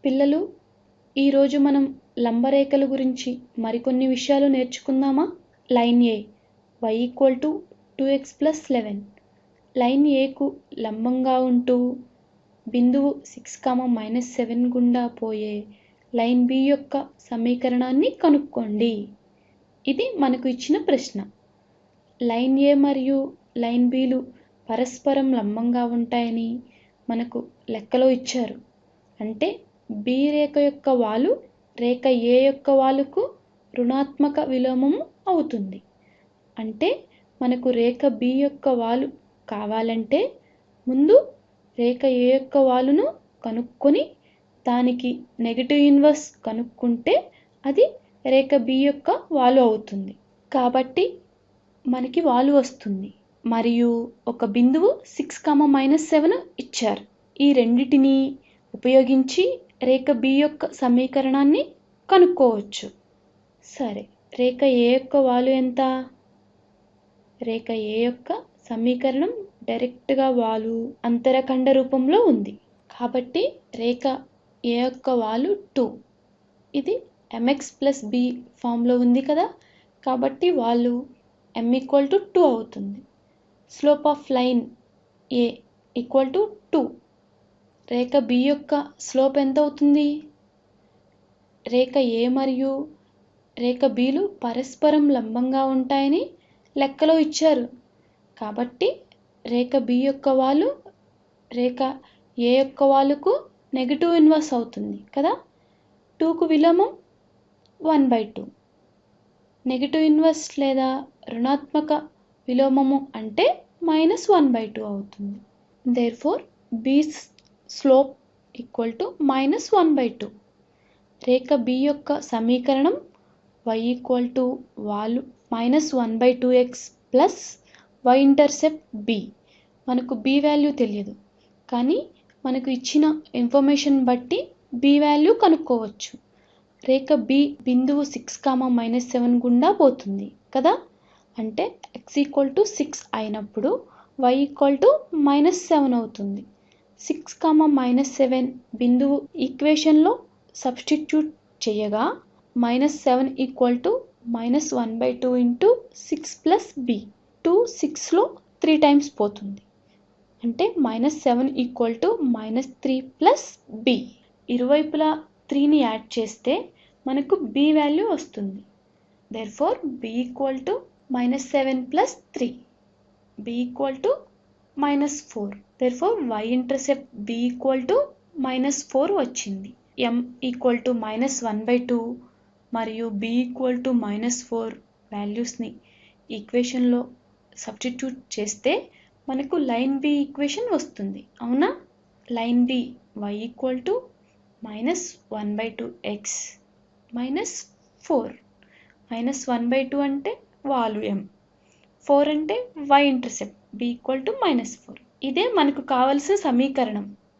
పిల్లలు, ఈరోజు మనం లంబరేఖల గురించి మరికొన్ని విషయాలు నేర్చుకుందామా? లైన్ ఏ y = 2x + 11. లైన్ ఏకు లంబంగా ఉంటూ బిందువు 6, -7 గుండా పోయే లైన్ బి యొక్క సమీకరణాన్ని కనుక్కోండి. ఇది మనకు ఇచ్చిన ప్రశ్న. లైన్ ఏ మరియు లైన్ బిలు పరస్పరం లంబంగా ఉంటాయని మనకు లెక్కలో ఇచ్చారు. అంటే బి రేఖ యొక్క వాలు రేఖ ఏ యొక్క వాలుకు ఋణాత్మక విలోమము అవుతుంది. అంటే మనకు రేఖ బి యొక్క వాలు కావాలంటే ముందు రేఖ ఏ యొక్క వాలును కనుక్కొని దానికి నెగటివ్ ఇన్వర్స్ కనుక్కుంటే అది రేఖ బి యొక్క వాలు అవుతుంది. కాబట్టి మనకి వాలు వస్తుంది మరియు ఒక బిందువు 6, -7 ఇచ్చారు. ఈ రెండిటిని ఉపయోగించి రేఖ బి యొక్క సమీకరణాన్ని కనుక్కోవచ్చు. సరే, రేఖ ఏ యొక్క వాలు ఎంత? రేఖ ఏ యొక్క సమీకరణం డైరెక్ట్గా వాలు అంతరఖండ రూపంలో ఉంది. కాబట్టి రేఖ ఏ యొక్క వాలు 2. ఇది mx + b ఫామ్లో ఉంది కదా, కాబట్టి వాలు m = 2 అవుతుంది. Slope of line A = 2. రేఖ బి యొక్క స్లోప్ ఎంత అవుతుంది? రేఖ ఏ మరియు రేఖ బిలు పరస్పరం లంబంగా ఉంటాయని లెక్కలో ఇచ్చారు. కాబట్టి రేఖ బి యొక్క వాలు రేఖ ఏ యొక్క వాలుకు నెగటివ్ ఇన్వర్స్ అవుతుంది కదా. 2కు విలోమం 1/2. నెగటివ్ ఇన్వర్స్ లేదా ఋణాత్మక విలోమము అంటే -1/2 అవుతుంది. Therefore, B's slope = -1/2. రేఖ బి యొక్క సమీకరణం y = వాలు -1/2x ప్లస్ y-ఇంటర్సెప్ట్ b. మనకు b వాల్యూ తెలియదు, కానీ మనకు ఇచ్చిన ఇన్ఫర్మేషన్ బట్టి b వాల్యూ కనుక్కోవచ్చు. రేఖ b బిందువు 6, -7 గుండా పోతుంది కదా. అంటే x = 6 అయినప్పుడు y = -7 అవుతుంది. 6, -7 ఈక్వేషన్లో సబ్స్టిట్యూట్ చేయగా -7 = -1/2 × 6 + b. 2 6లో 3 టైమ్స్ పోతుంది. అంటే -7 = -3 + b. ఇరువైపులా 3ని యాడ్ చేస్తే మనకు b వాల్యూ వస్తుంది. Therefore, b = -7 + 3. b = -4. Therefore, y-ఇంటర్సెప్ట్ b = -4 వచ్చింది. m = -1/2 మరియు b = -4 వాల్యూస్ని ఈక్వేషన్లో సబ్స్టిట్యూట్ చేస్తే మనకు లైన్ బి ఈక్వేషన్ వస్తుంది, అవునా? Line B y = -1/2x -4. -1/2 అంటే వాలు m, 4 అంటే y-ఇంటర్సెప్ట్ b = -4. ఇదే మనకు కావలసిన సమీకరణం.